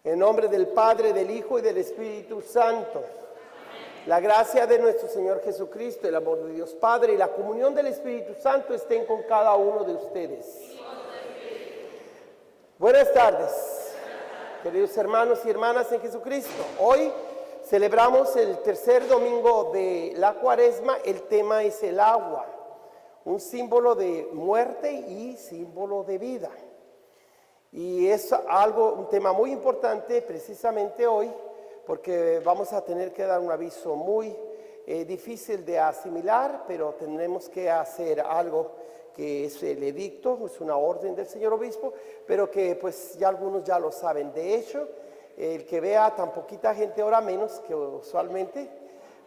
En nombre del Padre, del Hijo y del Espíritu Santo. La gracia de nuestro Señor Jesucristo, el amor de Dios Padre y la comunión del Espíritu Santo estén con cada uno de ustedes. Buenas tardes, queridos hermanos y hermanas en Jesucristo. Hoy celebramos el tercer domingo de la Cuaresma. El tema es el agua, un símbolo de muerte y símbolo de vida. Y es un tema muy importante precisamente hoy, porque vamos a tener que dar un aviso muy difícil de asimilar, pero tenemos que hacer algo que es el edicto, es una orden del señor obispo, pero que pues ya algunos ya lo saben. De hecho, el que vea tan poquita gente, ahora menos que usualmente,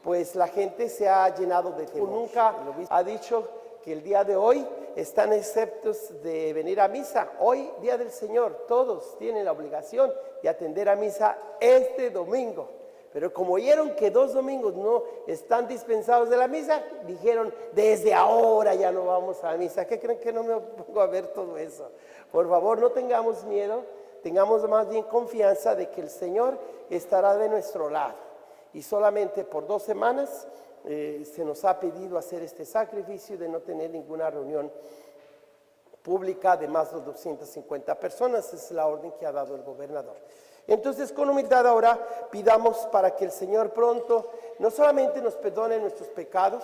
pues la gente se ha llenado de temor. Nunca el obispo ha dicho que el día de hoy están exceptos de venir a misa. Hoy, día del Señor, todos tienen la obligación de atender a misa este domingo. Pero como oyeron que 2 domingos no están dispensados de la misa, dijeron, desde ahora ya no vamos a misa. ¿Qué creen que no me pongo a ver todo eso? Por favor, no tengamos miedo, tengamos más bien confianza de que el Señor estará de nuestro lado. Y solamente por 2 semanas se nos ha pedido hacer este sacrificio de no tener ninguna reunión pública de más de 250 personas. Es la orden que ha dado el gobernador. Entonces, con humildad ahora pidamos para que el Señor pronto no solamente nos perdone nuestros pecados,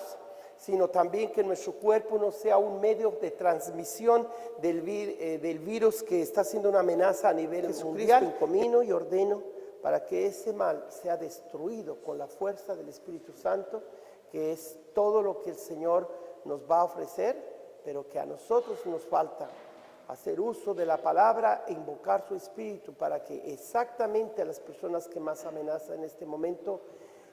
sino también que nuestro cuerpo no sea un medio de transmisión del virus que está siendo una amenaza a nivel mundial. Encomino y ordeno para que ese mal sea destruido con la fuerza del Espíritu Santo, que es todo lo que el Señor nos va a ofrecer, pero que a nosotros nos falta hacer uso de la palabra e invocar su Espíritu para que exactamente a las personas que más amenazan en este momento,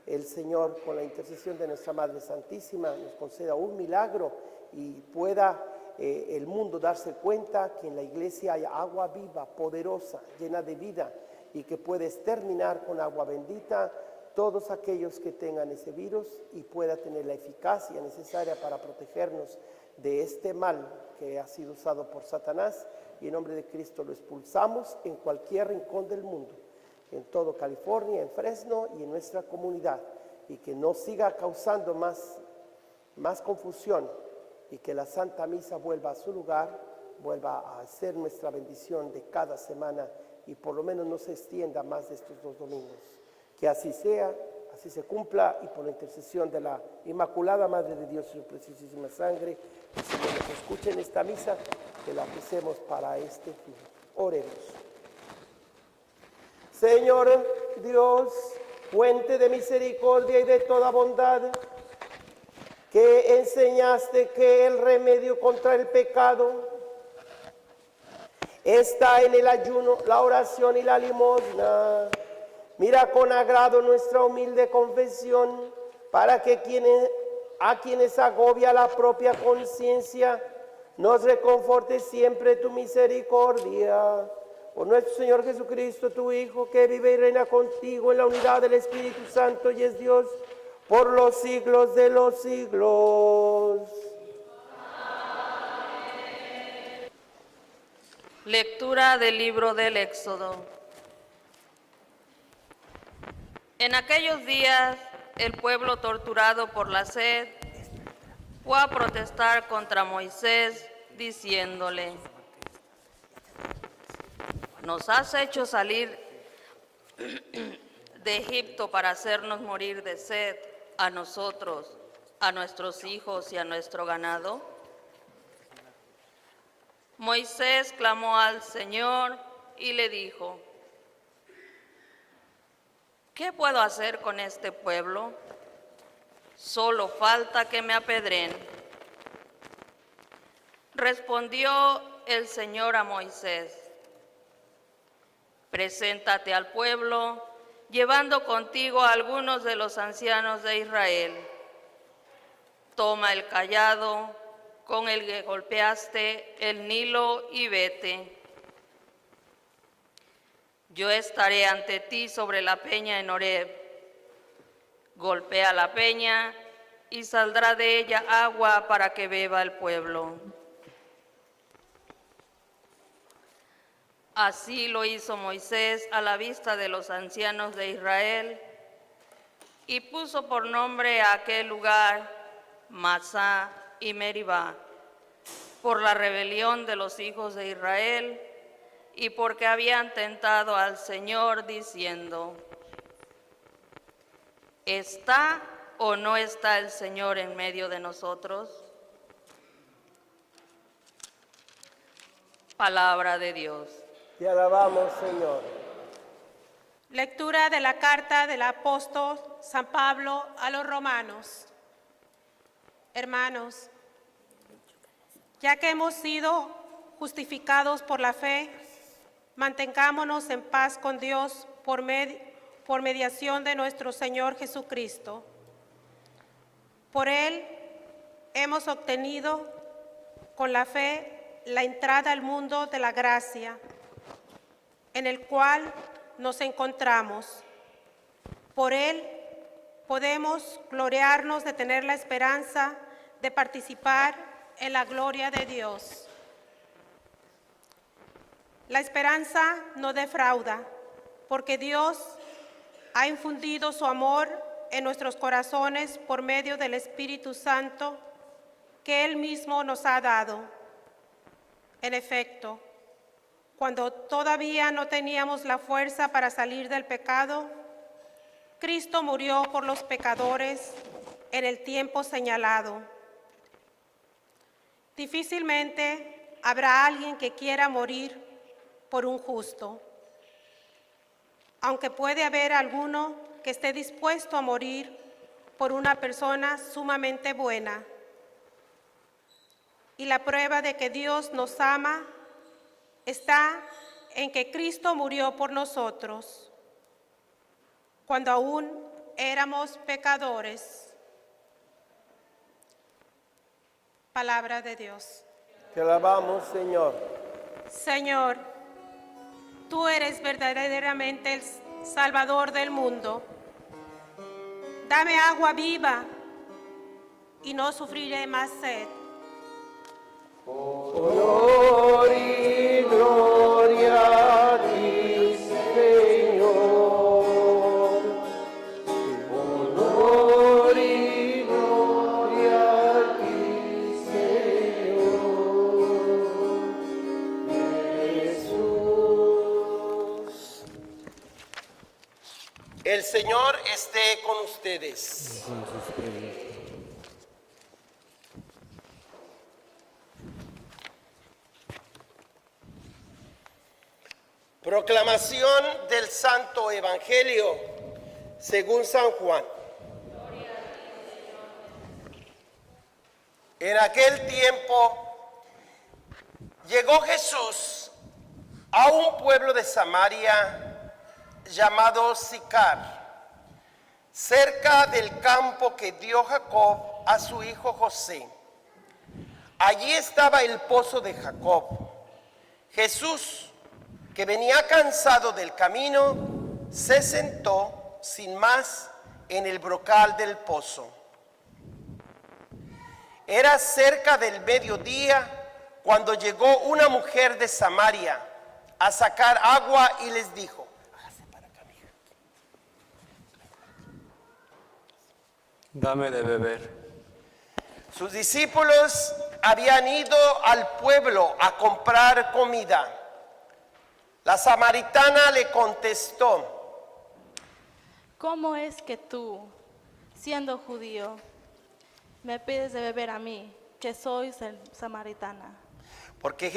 el Señor, con la intercesión de nuestra Madre Santísima, nos conceda un milagro y pueda el mundo darse cuenta que en la iglesia hay agua viva, poderosa, llena de vida, y que puede exterminar con agua bendita todos aquellos que tengan ese virus y pueda tener la eficacia necesaria para protegernos de este mal que ha sido usado por Satanás. Y en nombre de Cristo lo expulsamos en cualquier rincón del mundo, en todo California, en Fresno y en nuestra comunidad, y que no siga causando más confusión, y que la Santa Misa vuelva a su lugar, vuelva a ser nuestra bendición de cada semana y por lo menos no se extienda más de estos 2 domingos. Que así sea, así se cumpla, y por la intercesión de la Inmaculada Madre de Dios y su preciosísima sangre, el Señor nos escuche en esta misa, que la ofrecemos para este fin. Oremos. Señor Dios, fuente de misericordia y de toda bondad, que enseñaste que el remedio contra el pecado está en el ayuno, la oración y la limosna. Mira con agrado nuestra humilde confesión, para que a quienes agobia la propia conciencia, nos reconforte siempre tu misericordia. Por nuestro Señor Jesucristo, tu Hijo, que vive y reina contigo en la unidad del Espíritu Santo y es Dios por los siglos de los siglos. Amén. Lectura del libro del Éxodo. En aquellos días, el pueblo torturado por la sed fue a protestar contra Moisés, diciéndole: nos has hecho salir de Egipto para hacernos morir de sed a nosotros, a nuestros hijos y a nuestro ganado. Moisés clamó al Señor y le dijo: ¿qué puedo hacer con este pueblo? Solo falta que me apedreen. Respondió el Señor a Moisés: preséntate al pueblo, llevando contigo a algunos de los ancianos de Israel. Toma el cayado con el que golpeaste el Nilo y vete. Yo estaré ante ti sobre la peña en Horeb. Golpea la peña y saldrá de ella agua para que beba el pueblo. Así lo hizo Moisés a la vista de los ancianos de Israel y puso por nombre a aquel lugar Masá y Meribá, por la rebelión de los hijos de Israel y porque habían tentado al Señor diciendo: ¿está o no está el Señor en medio de nosotros? Palabra de Dios. Te alabamos, Señor. Lectura de la carta del apóstol San Pablo a los romanos. Hermanos, ya que hemos sido justificados por la fe, mantengámonos en paz con Dios por mediación de nuestro Señor Jesucristo. Por Él hemos obtenido con la fe la entrada al mundo de la gracia, en el cual nos encontramos. Por Él podemos gloriarnos de tener la esperanza de participar en la gloria de Dios. La esperanza no defrauda, porque Dios ha infundido su amor en nuestros corazones por medio del Espíritu Santo que Él mismo nos ha dado. En efecto, cuando todavía no teníamos la fuerza para salir del pecado, Cristo murió por los pecadores en el tiempo señalado. Difícilmente habrá alguien que quiera morir por un justo, aunque puede haber alguno que esté dispuesto a morir por una persona sumamente buena. Y la prueba de que Dios nos ama está en que Cristo murió por nosotros cuando aún éramos pecadores. Palabra de Dios. Te alabamos, Señor. Señor, tú eres verdaderamente el Salvador del mundo. Dame agua viva y no sufriré más sed. Honor y gloria a ti, Señor. Honor y gloria a ti, Señor. Jesús. El Señor esté con ustedes. Proclamación del Santo Evangelio según San Juan. En aquel tiempo llegó Jesús a un pueblo de Samaria llamado Sicar, cerca del campo que dio Jacob a su hijo José. Allí estaba el pozo de Jacob. Jesús, que venía cansado del camino, se sentó sin más en el brocal del pozo. Era cerca del mediodía cuando llegó una mujer de Samaria a sacar agua y les dijo: Dame de beber. Sus discípulos habían ido al pueblo a comprar comida. La samaritana le contestó: ¿Cómo es que tú, siendo judío, me pides de beber a mí, que soy samaritana? Porque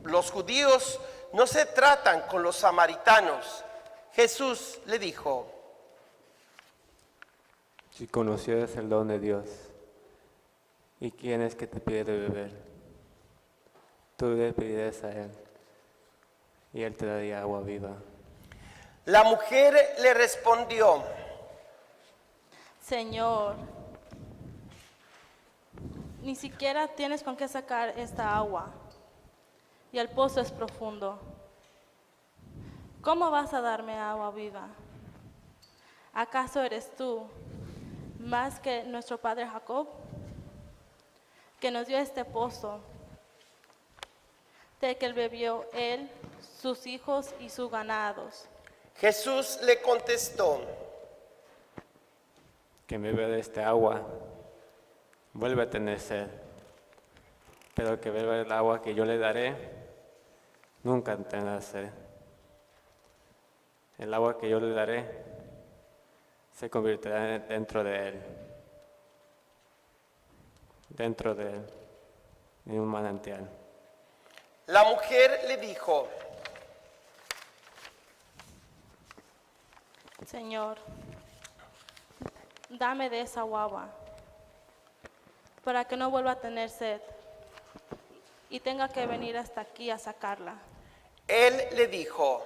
los judíos no se tratan con los samaritanos. Jesús le dijo: Si conocieras el don de Dios, ¿y quién es que te pide de beber? Tú le pedirías a Él, y Él te daría agua viva. La mujer le respondió: Señor, ni siquiera tienes con qué sacar esta agua, y el pozo es profundo. ¿Cómo vas a darme agua viva? ¿Acaso eres tú más que nuestro padre Jacob, que nos dio este pozo, del que bebió él, sus hijos y sus ganados. Jesús le contestó, Quien bebe de este agua vuelve a tener sed, pero el que bebe el agua que yo le daré nunca tendrá sed. El agua que yo le daré se convertirá dentro de él, en un manantial. la mujer le dijo, Señor, dame de esa agua para que no vuelva a tener sed y tenga que venir hasta aquí a sacarla. él le dijo,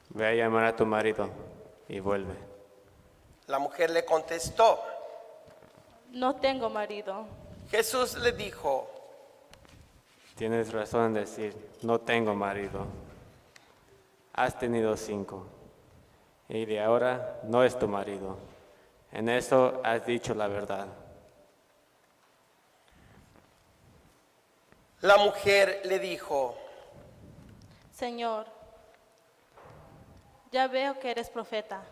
Ve a llamar a tu marido y vuelve. la mujer le contestó, No tengo marido. Jesús le dijo, Tienes razón en decir, no tengo marido. Has tenido 5, y de ahora no es tu marido. En eso has dicho la verdad. la mujer le dijo, Señor, ya veo que eres profeta,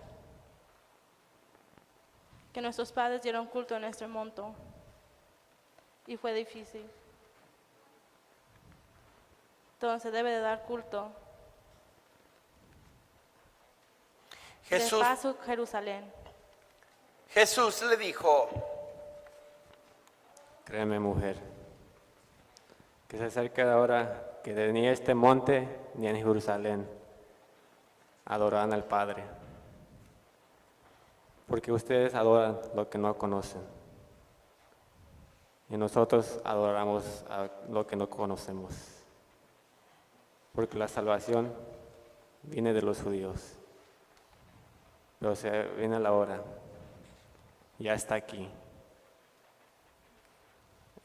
que nuestros padres dieron culto en este monte y fue difícil. Entonces debe de dar culto Jesús, de paso a Jerusalén. Jesús le dijo, Créeme, mujer, que se acerca la hora que de ni este monte ni en Jerusalén adorarán al Padre, porque ustedes adoran lo que no conocen, y nosotros adoramos a lo que no conocemos, porque la salvación viene de los judíos, pero se viene la hora, ya está aquí.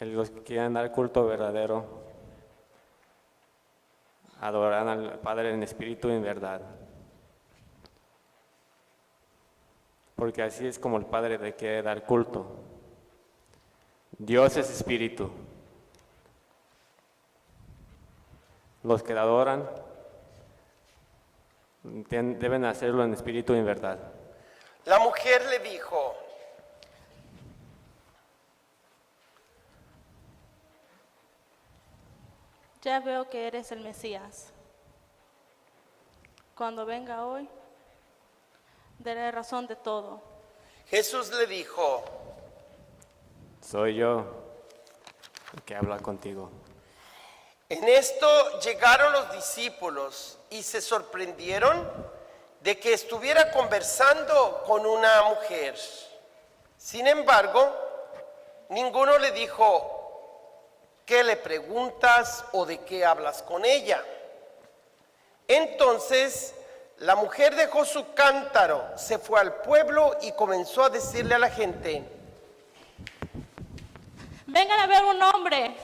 Los que quieran dar culto verdadero adorarán al Padre en espíritu y en verdad. Porque así es como el Padre le quiere dar culto. Dios es espíritu. Los que le adoran deben hacerlo en espíritu y en verdad. la mujer le dijo, Ya veo que eres el Mesías. Cuando venga hoy, daré razón de todo. Jesús le dijo, Soy yo el que habla contigo. en esto llegaron los discípulos y se sorprendieron de que estuviera conversando con una mujer. Sin embargo, ninguno le dijo, ¿qué le preguntas o de qué hablas con ella? Entonces, la mujer dejó su cántaro, se fue al pueblo y comenzó a decirle a la gente, Vengan a ver un hombre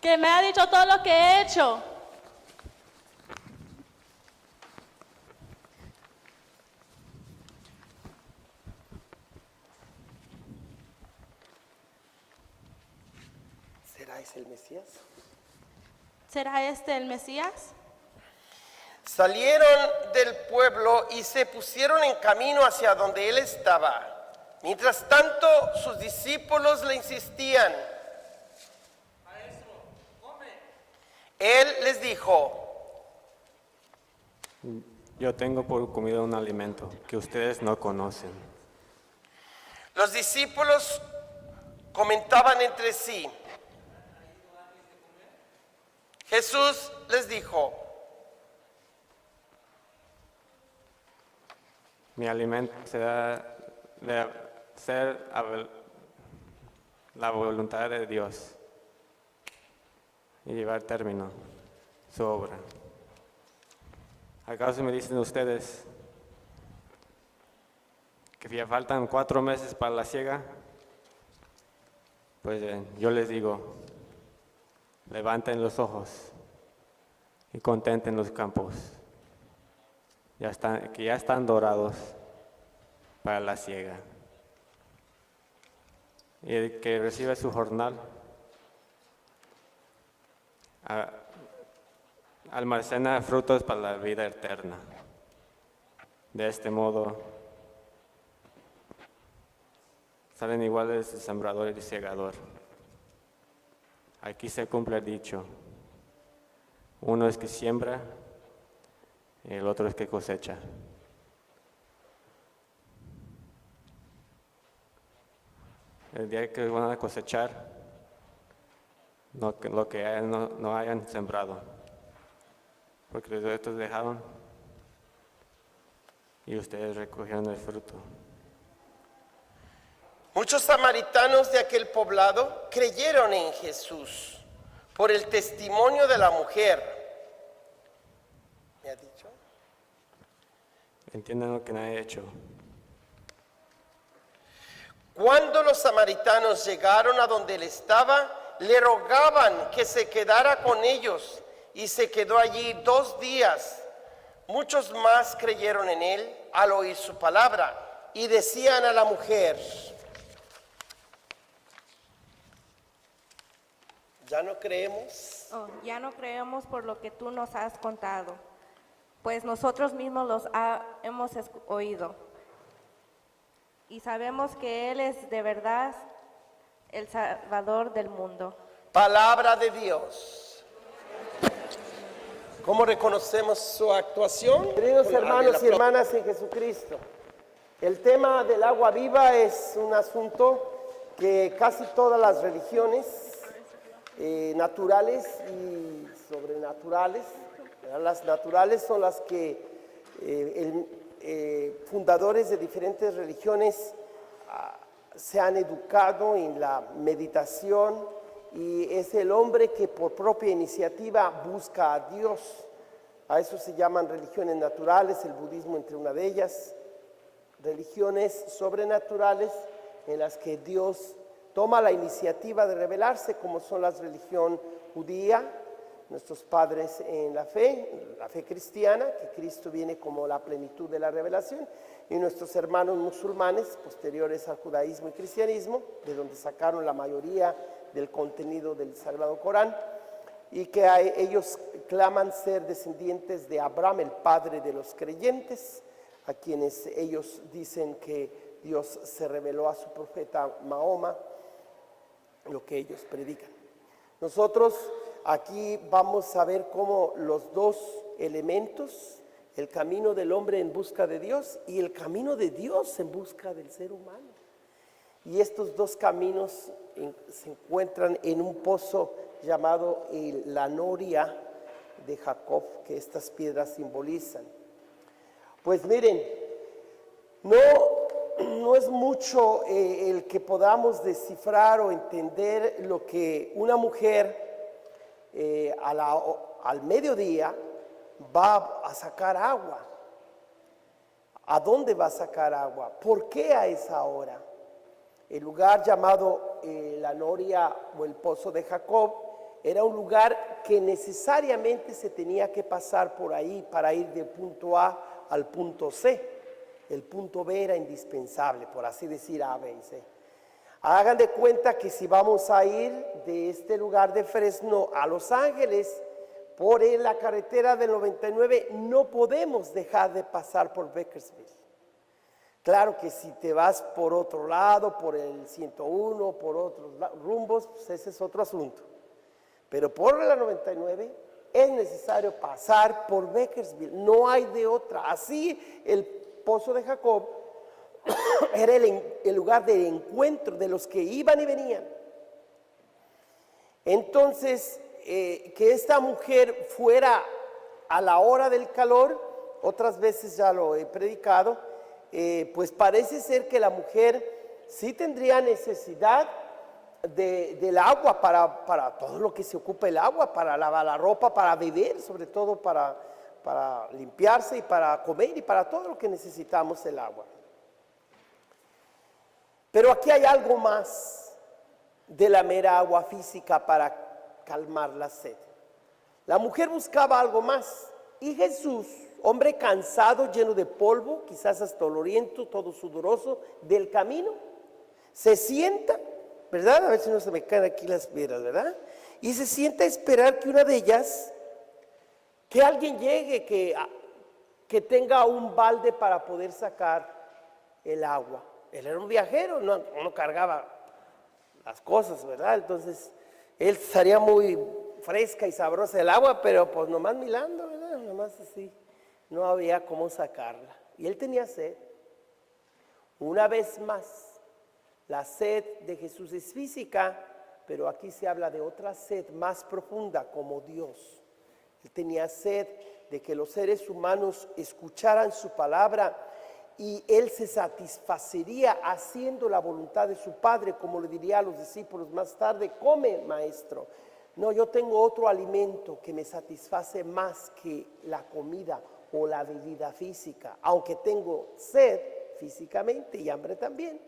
que me ha dicho todo lo que he hecho. ¿será ese el Mesías? ¿Será este el Mesías? Salieron del pueblo y se pusieron en camino hacia donde él estaba. Mientras tanto, sus discípulos le insistían. Él les dijo, Yo tengo por comida un alimento que ustedes no conocen. los discípulos comentaban entre sí. Jesús les dijo, Mi alimento será de hacer la voluntad de Dios y llevar término su obra. ¿Acaso me dicen ustedes que ya faltan 4 meses para la siega? Pues yo les digo, levanten los ojos y contenten los campos, que ya están dorados para la siega. Y el que recibe su jornal, almacena frutos para la vida eterna. De este modo, salen iguales el sembrador y el segador. Aquí se cumple el dicho: uno es que siembra y el otro es que cosecha. El día que van a cosechar lo que no hayan sembrado, porque los otros dejaron y ustedes recogieron el fruto. Muchos samaritanos de aquel poblado creyeron en Jesús por el testimonio de la mujer. ¿Me ha dicho? Entiendan lo que no he hecho. Cuando los samaritanos llegaron a donde él estaba, le rogaban que se quedara con ellos y se quedó allí 2 días. Muchos más creyeron en él al oír su palabra y decían a la mujer: ¿ya no creemos? Oh, ya no creemos por lo que tú nos has contado, pues nosotros mismos hemos oído. Y sabemos que Él es de verdad el Salvador del mundo. Palabra de Dios. ¿Cómo reconocemos su actuación? Queridos hermanos y hermanas en Jesucristo, el tema del agua viva es un asunto que casi todas las religiones naturales y sobrenaturales, ¿verdad? Las naturales son las que fundadores de diferentes religiones se han educado en la meditación, y es el hombre que por propia iniciativa busca a Dios. A eso se llaman religiones naturales, el budismo entre una de ellas. Religiones sobrenaturales en las que Dios toma la iniciativa de revelarse, como son la religión judía, nuestros padres en la fe cristiana, que Cristo viene como la plenitud de la revelación, y nuestros hermanos musulmanes, posteriores al judaísmo y cristianismo, de donde sacaron la mayoría del contenido del Sagrado Corán, y que ellos claman ser descendientes de Abraham, el padre de los creyentes, a quienes ellos dicen que Dios se reveló a su profeta Mahoma, lo que ellos predican. Nosotros aquí vamos a ver cómo los dos elementos, el camino del hombre en busca de Dios y el camino de Dios en busca del ser humano. Y estos dos caminos se encuentran en un pozo llamado la noria de Jacob, que estas piedras simbolizan. Pues miren, no es mucho el que podamos descifrar o entender lo que una mujer al mediodía va a sacar agua. ¿A dónde va a sacar agua? ¿Por qué a esa hora? El lugar llamado la noria o el pozo de Jacob era un lugar que necesariamente se tenía que pasar por ahí para ir del punto A al punto C. El punto B era indispensable, por así decir, A, B y C. Hagan de cuenta que si vamos a ir de este lugar de Fresno a Los Ángeles, por la carretera del 99, no podemos dejar de pasar por Bakersfield. Claro que si te vas por otro lado, por el 101, por otros rumbos, pues ese es otro asunto. Pero por la 99 es necesario pasar por Bakersfield, no hay de otra. Así el pozo de Jacob era el lugar de encuentro de los que iban y venían. Entonces, que esta mujer fuera a la hora del calor, otras veces ya lo he predicado, pues parece ser que la mujer sí tendría necesidad del agua para todo lo que se ocupa el agua, para lavar la ropa, para beber, sobre todo para limpiarse y para comer y para todo lo que necesitamos el agua. Pero aquí hay algo más de la mera agua física para calmar la sed. La mujer buscaba algo más y Jesús, hombre cansado, lleno de polvo, quizás hasta oloriento, todo sudoroso del camino, se sienta, ¿verdad? A ver si no se me caen aquí las piedras, ¿verdad? y se sienta a esperar que una de ellas, que alguien llegue, que tenga un balde para poder sacar el agua. Él era un viajero, no cargaba las cosas, ¿verdad? Entonces, él estaría muy fresca y sabrosa el agua, pero pues nomás milando, ¿verdad? Nomás así, no había cómo sacarla. Y él tenía sed. Una vez más, la sed de Jesús es física, pero aquí se habla de otra sed más profunda como Dios. Él tenía sed de que los seres humanos escucharan su palabra y él se satisfacería haciendo la voluntad de su Padre, como le diría a los discípulos más tarde: come, maestro. No, yo tengo otro alimento que me satisface más que la comida o la bebida física, aunque tengo sed físicamente y hambre también,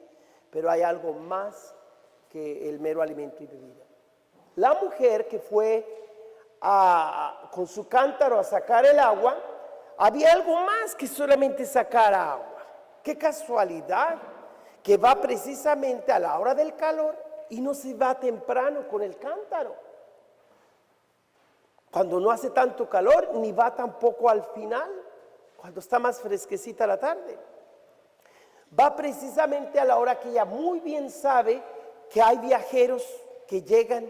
pero hay algo más que el mero alimento y bebida. La mujer que fue con su cántaro a sacar el agua, había algo más que solamente sacar agua. Qué casualidad que va precisamente a la hora del calor y no se va temprano con el cántaro, cuando no hace tanto calor, ni va tampoco al final, cuando está más fresquecita la tarde. Va precisamente a la hora que ella muy bien sabe que hay viajeros que llegan,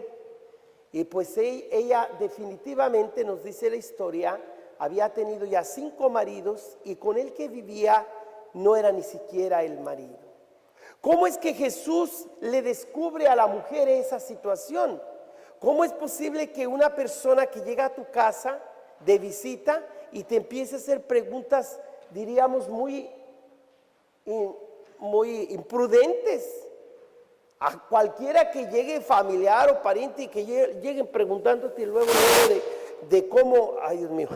y pues ella definitivamente, nos dice la historia, había tenido ya 5 maridos y con el que vivía no era ni siquiera el marido. ¿Cómo es que Jesús le descubre a la mujer esa situación? ¿Cómo es posible que una persona que llega a tu casa de visita y te empiece a hacer preguntas, diríamos, muy imprudentes? A cualquiera que llegue, familiar o pariente, y que lleguen preguntándote luego de cómo, ay Dios mío,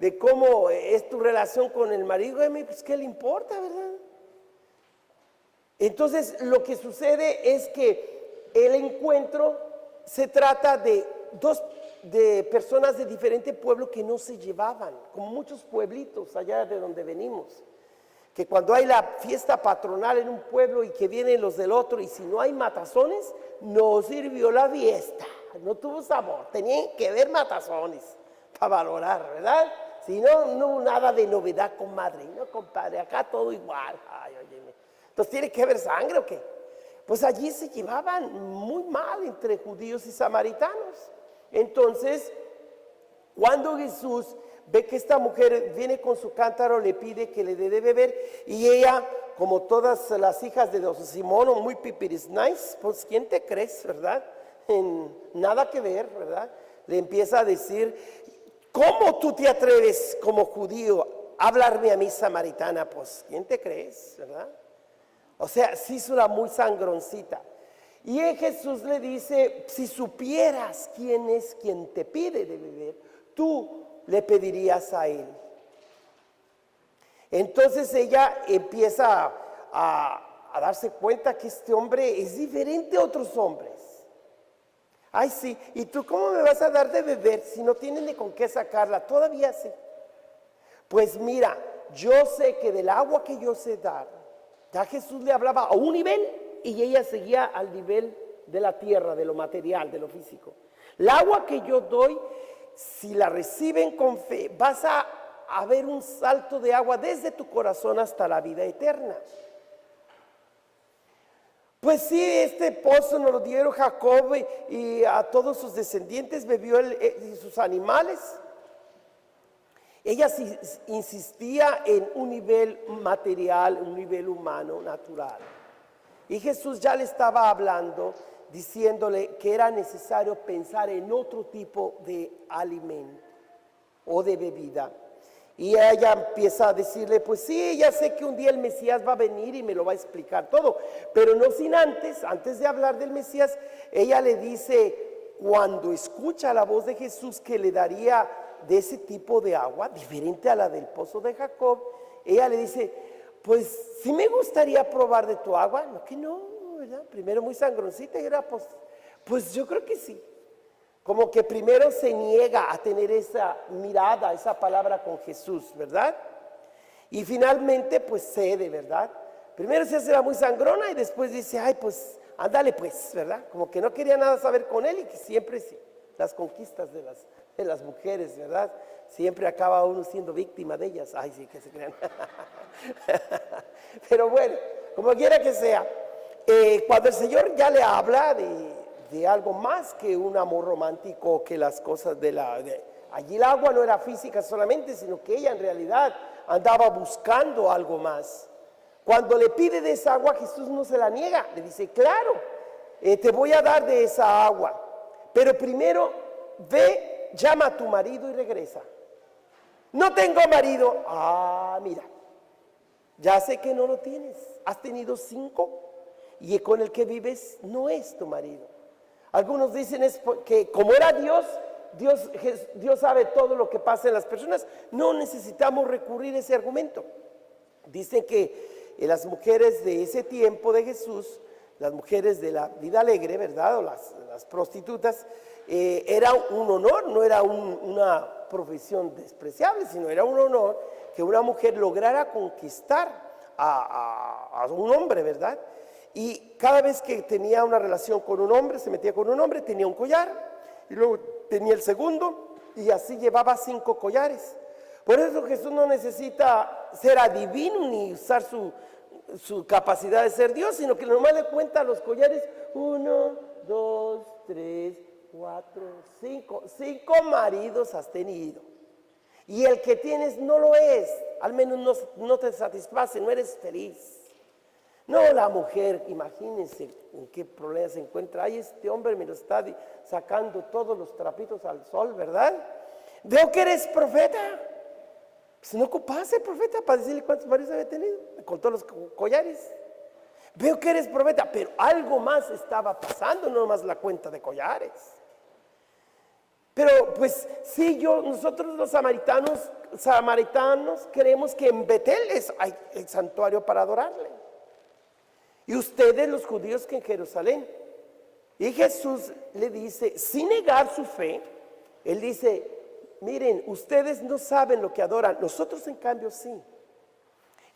de cómo es tu relación con el marido, pues qué le importa, ¿verdad? Entonces lo que sucede es que el encuentro se trata de de personas de diferente pueblo que no se llevaban, como muchos pueblitos allá de donde venimos, que cuando hay la fiesta patronal en un pueblo y que vienen los del otro, y si no hay matazones, no sirvió la fiesta, no tuvo sabor, tenían que ver matazones para valorar, ¿verdad? Si no, no nada de novedad, comadre, no, compadre, acá todo igual. Ay, óyeme. Entonces, ¿tiene que haber sangre o qué? Pues allí se llevaban muy mal entre judíos y samaritanos. Entonces, cuando Jesús ve que esta mujer viene con su cántaro, le pide que le dé de beber, y ella, como todas las hijas de don Simón, muy pipiris nice, pues ¿quién te crees, verdad? Nada que ver, ¿verdad? Le empieza a decir: ¿cómo tú te atreves como judío a hablarme a mí samaritana? Pues ¿quién te crees, verdad? O sea, sí es una muy sangroncita. Y Jesús le dice: si supieras quién es quien te pide de beber, tú le pedirías a él. Entonces ella empieza a darse cuenta que este hombre es diferente a otros hombres. Ay, sí, ¿y tú cómo me vas a dar de beber si no tienen ni con qué sacarla? Todavía sí. Pues mira, yo sé que del agua que yo sé dar, ya Jesús le hablaba a un nivel y ella seguía al nivel de la tierra, de lo material, de lo físico. El agua que yo doy, si la reciben con fe, vas a ver un salto de agua desde tu corazón hasta la vida eterna. Pues sí, este pozo nos lo dieron Jacob y a todos sus descendientes bebió y sus animales. Ella insistía en un nivel material, un nivel humano, natural. Y Jesús ya le estaba hablando, diciéndole que era necesario pensar en otro tipo de alimento o de bebida. Y ella empieza a decirle: pues sí, ya sé que un día el Mesías va a venir y me lo va a explicar todo, pero no sin antes de hablar del Mesías, ella le dice, cuando escucha la voz de Jesús que le daría de ese tipo de agua, diferente a la del pozo de Jacob, ella le dice: pues sí me gustaría probar de tu agua. No, que no, ¿verdad? Primero muy sangroncita y ahora pues yo creo que sí. Como que primero se niega a tener esa mirada, esa palabra con Jesús, ¿verdad? Y finalmente pues cede, ¿verdad? Primero se hace la muy sangrona y después dice: ay, pues ándale pues, ¿verdad? Como que no quería nada saber con él y que siempre sí, las conquistas de las mujeres, ¿verdad? Siempre acaba uno siendo víctima de ellas. Ay, sí, que se crean. Pero bueno, como quiera que sea, cuando el Señor ya le habla de algo más que un amor romántico, que las cosas allí el agua no era física solamente, sino que ella en realidad andaba buscando algo más. Cuando le pide de esa agua, Jesús no se la niega, le dice, claro, te voy a dar de esa agua, pero primero ve, llama a tu marido y regresa. No tengo marido. Ah, mira, ya sé que no lo tienes, has tenido 5 y con el que vives no es tu marido. Algunos dicen que como era Dios sabe todo lo que pasa en las personas, no necesitamos recurrir a ese argumento. Dicen que las mujeres de ese tiempo de Jesús, las mujeres de la vida alegre, ¿verdad? O las prostitutas, era un honor, no era una profesión despreciable, sino era un honor que una mujer lograra conquistar a un hombre, ¿verdad? Y cada vez que tenía una relación con un hombre, se metía con un hombre, tenía un collar, y luego tenía el segundo, y así llevaba 5 collares. Por eso Jesús no necesita ser adivino ni usar su capacidad de ser Dios, sino que nomás le cuenta los collares: 1, 2, 3, 4, 5. 5 maridos has tenido. Y el que tienes no lo es, al menos no te satisface, no eres feliz. No, la mujer, imagínense en qué problema se encuentra. Ay, este hombre me lo está sacando todos los trapitos al sol, ¿verdad? Veo que eres profeta. Pues no ocupas ser profeta para decirle cuántos maridos había tenido, con todos los collares. Veo que eres profeta, pero algo más estaba pasando, no más la cuenta de collares. Pero pues sí, nosotros los samaritanos creemos que en Betel hay el santuario para adorarle. Y ustedes los judíos que en Jerusalén. Y Jesús le dice, sin negar su fe, él dice: miren, ustedes no saben lo que adoran, nosotros en cambio sí.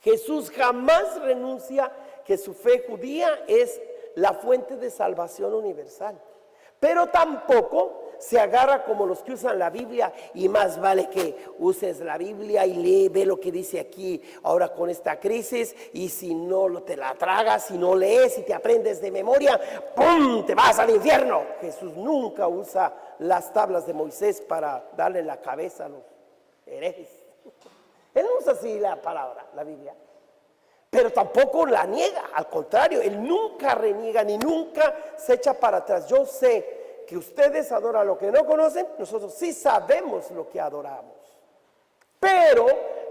Jesús jamás renuncia que su fe judía es la fuente de salvación universal, pero tampoco se agarra como los que usan la Biblia, y más vale que uses la Biblia y ve lo que dice aquí ahora con esta crisis, y si no te la tragas, si no lees y te aprendes de memoria, ¡pum!, te vas al infierno. Jesús nunca usa las tablas de Moisés para darle la cabeza a los herejes. Él no usa así la palabra, la Biblia, pero tampoco la niega, al contrario, él nunca reniega ni nunca se echa para atrás. Yo sé que ustedes adoran lo que no conocen, nosotros sí sabemos lo que adoramos. Pero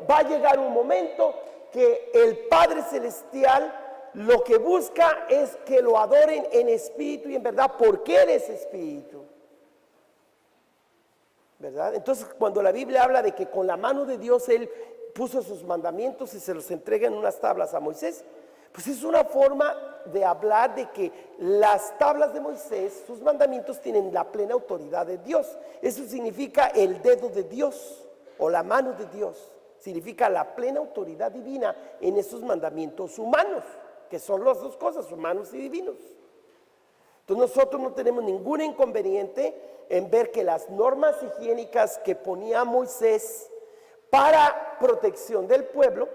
va a llegar un momento que el Padre Celestial lo que busca es que lo adoren en espíritu y en verdad, porque Él es espíritu. ¿Verdad? Entonces, cuando la Biblia habla de que con la mano de Dios Él puso sus mandamientos y se los entrega en unas tablas a Moisés, pues es una forma de hablar de que las tablas de Moisés, sus mandamientos, tienen la plena autoridad de Dios. Eso significa el dedo de Dios o la mano de Dios. Significa la plena autoridad divina en esos mandamientos humanos, que son las dos cosas, humanos y divinos. Entonces nosotros no tenemos ningún inconveniente en ver que las normas higiénicas que ponía Moisés para protección del pueblo,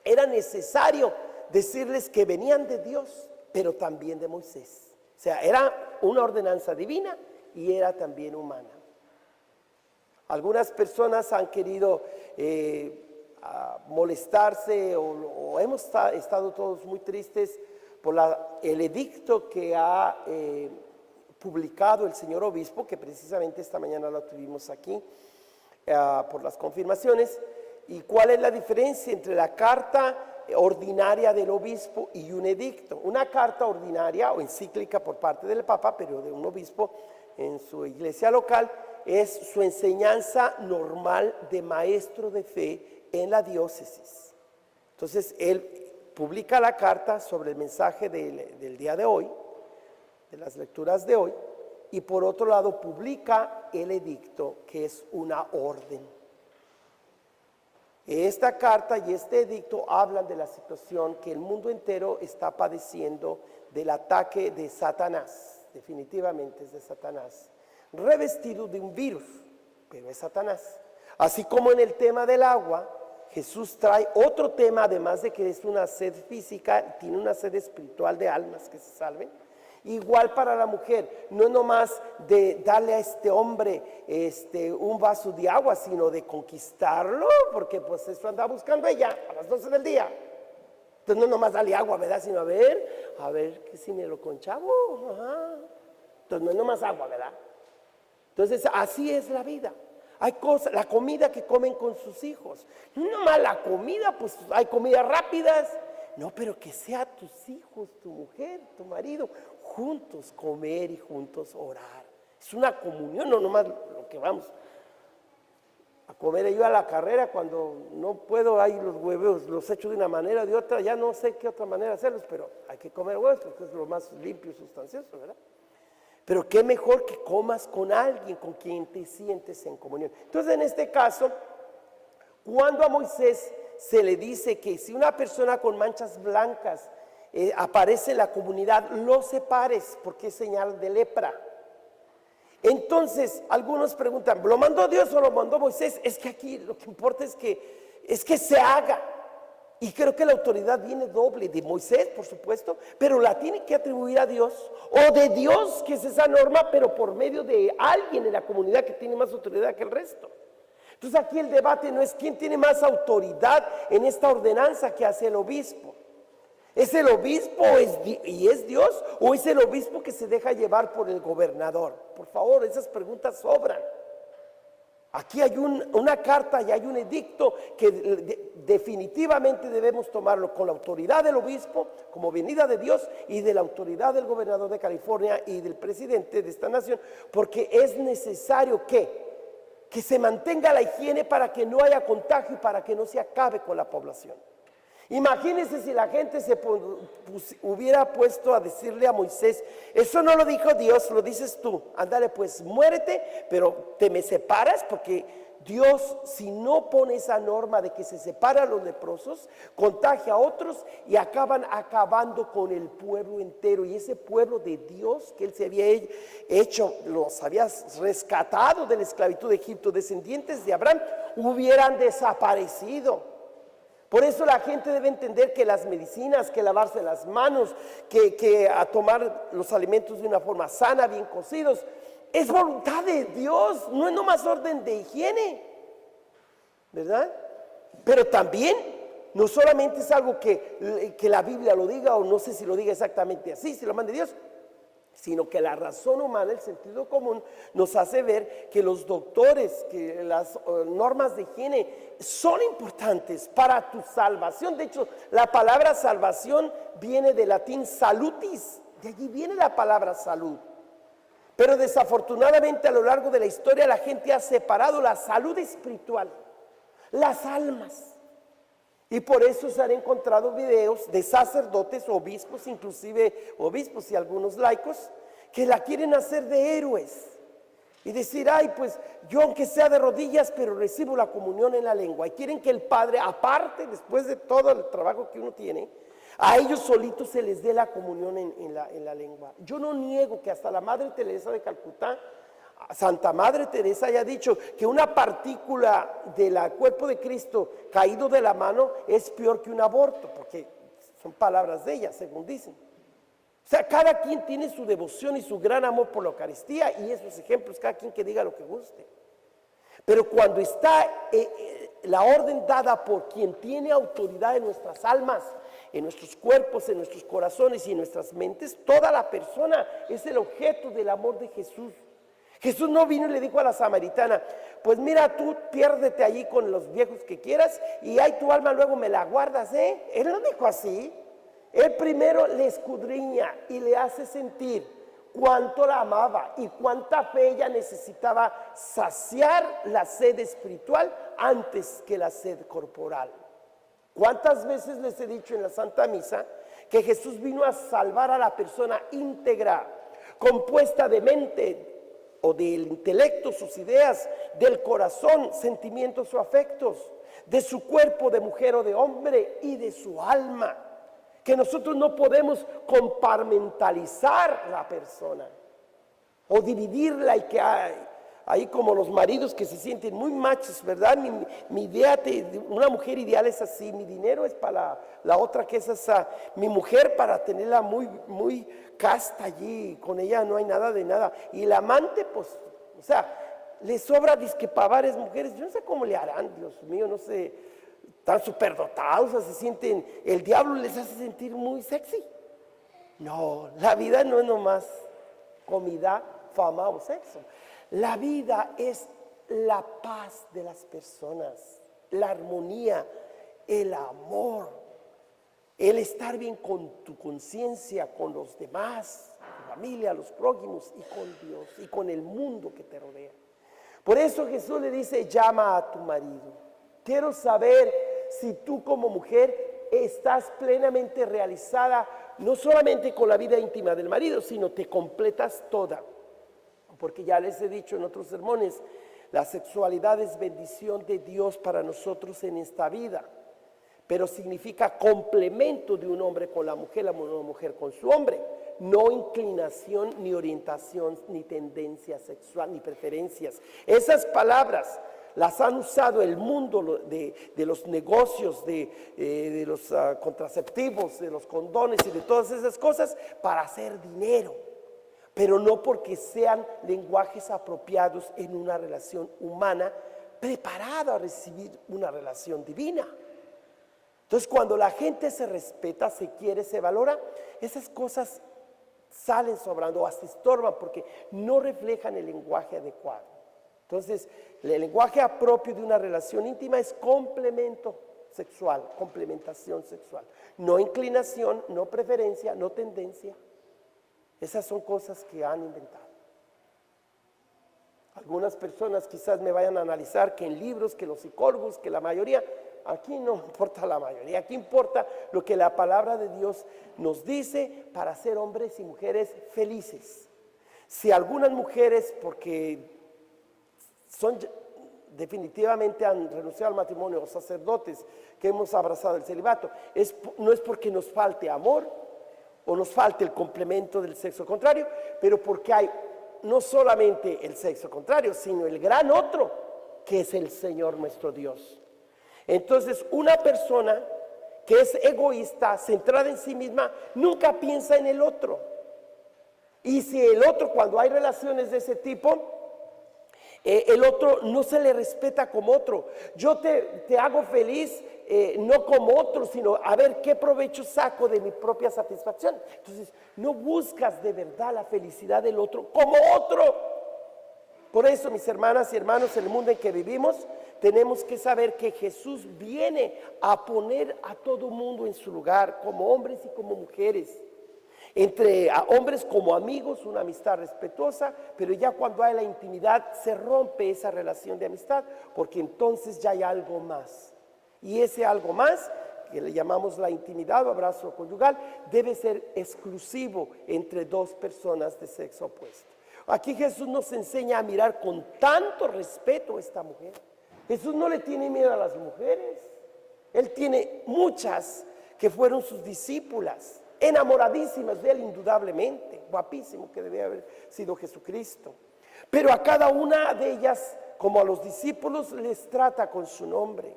era necesario decirles que venían de Dios, pero también de Moisés. O sea, era una ordenanza divina y era también humana. Algunas personas han querido molestarse o hemos estado todos muy tristes por el edicto que ha publicado el señor obispo, que precisamente esta mañana lo tuvimos aquí por las confirmaciones. ¿Y cuál es la diferencia entre la carta ordinaria del obispo y un edicto? Una carta ordinaria o encíclica por parte del Papa, pero de un obispo en su iglesia local, es su enseñanza normal de maestro de fe en la diócesis. Entonces él publica la carta sobre el mensaje del día de hoy, de las lecturas de hoy, y por otro lado publica el edicto, que es una orden. Esta carta y este edicto hablan de la situación que el mundo entero está padeciendo del ataque de Satanás. Definitivamente es de Satanás, revestido de un virus, pero es Satanás. Así como en el tema del agua, Jesús trae otro tema, además de que es una sed física, tiene una sed espiritual de almas que se salven. Igual para la mujer, no es nomás de darle a este hombre un vaso de agua, sino de conquistarlo, porque pues eso anda buscando ella a las 12 del día. Entonces no es nomás darle agua, ¿verdad? Sino a ver que si me lo conchavo. Ajá. Entonces no es nomás agua, ¿verdad? Entonces así es la vida. Hay cosas, la comida que comen con sus hijos. No nomás la comida, pues hay comidas rápidas. No, pero que sea tus hijos, tu mujer, tu marido, juntos comer y juntos orar. Es una comunión, no nomás lo que vamos a comer yo a la carrera cuando no puedo, ahí los huevos los echo de una manera o de otra, ya no sé qué otra manera hacerlos, pero hay que comer huevos porque es lo más limpio y sustancioso, ¿verdad? Pero qué mejor que comas con alguien con quien te sientes en comunión. Entonces, en este caso, cuando a Moisés se le dice que si una persona con manchas blancas aparece en la comunidad, lo separes porque es señal de lepra. Entonces, algunos preguntan, ¿lo mandó Dios o lo mandó Moisés? Es que aquí lo que importa es que se haga. Y creo que la autoridad viene doble, de Moisés, por supuesto, pero la tiene que atribuir a Dios, o de Dios, que es esa norma, pero por medio de alguien en la comunidad que tiene más autoridad que el resto. Entonces aquí el debate no es quién tiene más autoridad en esta ordenanza que hace el obispo. ¿Es el obispo y es Dios, o es el obispo que se deja llevar por el gobernador? Por favor, esas preguntas sobran. Aquí hay una carta y hay un edicto que definitivamente debemos tomarlo con la autoridad del obispo como venida de Dios y de la autoridad del gobernador de California y del presidente de esta nación, porque es necesario que se mantenga la higiene para que no haya contagio y para que no se acabe con la población. Imagínense si la gente hubiera puesto a decirle a Moisés, eso no lo dijo Dios, lo dices tú, ándale pues muérete, pero te me separas, porque Dios, si no pone esa norma de que se separan a los leprosos, contagia a otros y acaban acabando con el pueblo entero. Y ese pueblo de Dios que Él se había hecho, los había rescatado de la esclavitud de Egipto, descendientes de Abraham, hubieran desaparecido. Por eso la gente debe entender que las medicinas, que lavarse las manos, que a tomar los alimentos de una forma sana, bien cocidos, es voluntad de Dios, no es nomás orden de higiene, ¿verdad? Pero también no solamente es algo que la Biblia lo diga, o no sé si lo diga exactamente así, si lo mande Dios, sino que la razón humana, el sentido común, nos hace ver que los doctores, que las normas de higiene son importantes para tu salvación. De hecho, la palabra salvación viene del latín salutis, de allí viene la palabra salud. Pero desafortunadamente a lo largo de la historia la gente ha separado la salud espiritual, las almas. Y por eso se han encontrado videos de sacerdotes, obispos, inclusive obispos y algunos laicos, que la quieren hacer de héroes. Y decir, ay, pues yo aunque sea de rodillas, pero recibo la comunión en la lengua. Y quieren que el Padre, aparte, después de todo el trabajo que uno tiene, a ellos solitos se les dé la comunión en la lengua. Yo no niego que hasta la Madre Teresa de Calcuta, Santa Madre Teresa, haya dicho que una partícula del cuerpo de Cristo caído de la mano es peor que un aborto, porque son palabras de ella, según dicen. O sea, cada quien tiene su devoción y su gran amor por la Eucaristía, y esos ejemplos, cada quien que diga lo que guste. Pero cuando está la orden dada por quien tiene autoridad en nuestras almas, en nuestros cuerpos, en nuestros corazones y en nuestras mentes, toda la persona es el objeto del amor de Jesús. Jesús no vino y le dijo a la samaritana, pues mira, tú piérdete allí con los viejos que quieras y ahí tu alma luego me la guardas, ¿eh? Él no dijo así. Él primero le escudriña y le hace sentir cuánto la amaba y cuánta fe ella necesitaba saciar la sed espiritual antes que la sed corporal. ¿Cuántas veces les he dicho en la Santa Misa que Jesús vino a salvar a la persona íntegra, compuesta de mente o del intelecto, sus ideas, del corazón, sentimientos o afectos, de su cuerpo de mujer o de hombre y de su alma? que nosotros no podemos compartimentalizar la persona o dividirla y que hay como los maridos que se sienten muy machos, ¿verdad? Mi idea de una mujer ideal es así, mi dinero es para la otra que es esa, mi mujer para tenerla muy casta allí, con ella no hay nada de nada. Y el amante, pues, o sea, le sobra disque para varias mujeres, yo no sé cómo le harán, Dios mío, no sé, están súper dotados, o sea, se sienten, el diablo les hace sentir muy sexy. No, la vida no es nomás comida, fama o sexo. La vida es la paz de las personas, la armonía, el amor, el estar bien con tu conciencia, con los demás, tu familia, los prójimos y con Dios y con el mundo que te rodea. Por eso Jesús le dice, llama a tu marido. Quiero saber si tú como mujer estás plenamente realizada, no solamente con la vida íntima del marido, sino te completas toda. Porque ya les he dicho en otros sermones, la sexualidad es bendición de Dios para nosotros en esta vida, pero significa complemento de un hombre con la mujer con su hombre, no inclinación, ni orientación, ni tendencia sexual, ni preferencias. Esas palabras las han usado el mundo de los negocios, de los contraceptivos, de los condones y de todas esas cosas para hacer dinero, pero no porque sean lenguajes apropiados en una relación humana preparada a recibir una relación divina. Entonces, cuando la gente se respeta, se quiere, se valora, esas cosas salen sobrando o hasta estorban porque no reflejan el lenguaje adecuado. Entonces, el lenguaje propio de una relación íntima es complemento sexual, complementación sexual, no inclinación, no preferencia, no tendencia. Esas son cosas que han inventado. Algunas personas quizás me vayan a analizar que en libros, que los psicólogos, que la mayoría, aquí no importa la mayoría, aquí importa lo que la palabra de Dios nos dice para ser hombres y mujeres felices. Si algunas mujeres, porque definitivamente han renunciado al matrimonio, o sacerdotes que hemos abrazado el celibato, no es porque nos falte amor o nos falte el complemento del sexo contrario, pero porque hay no solamente el sexo contrario, sino el gran otro, que es el Señor nuestro Dios. Entonces, una persona que es egoísta, centrada en sí misma, nunca piensa en el otro. Y si el otro, cuando hay relaciones de ese tipo, el otro no se le respeta como otro. Yo te hago feliz, no como otro, sino a ver qué provecho saco de mi propia satisfacción. Entonces, no buscas de verdad la felicidad del otro como otro. Por eso, mis hermanas y hermanos, en el mundo en que vivimos, tenemos que saber que Jesús viene a poner a todo mundo en su lugar, como hombres y como mujeres. Entre hombres como amigos, una amistad respetuosa, pero ya cuando hay la intimidad se rompe esa relación de amistad, porque entonces ya hay algo más. Y ese algo más, que le llamamos la intimidad o abrazo conyugal, debe ser exclusivo entre dos personas de sexo opuesto. Aquí Jesús nos enseña a mirar con tanto respeto a esta mujer. Jesús no le tiene miedo a las mujeres. Él tiene muchas que fueron sus discípulas, enamoradísimas de él indudablemente, guapísimo que debe haber sido Jesucristo. Pero a cada una de ellas, como a los discípulos, les trata con su nombre.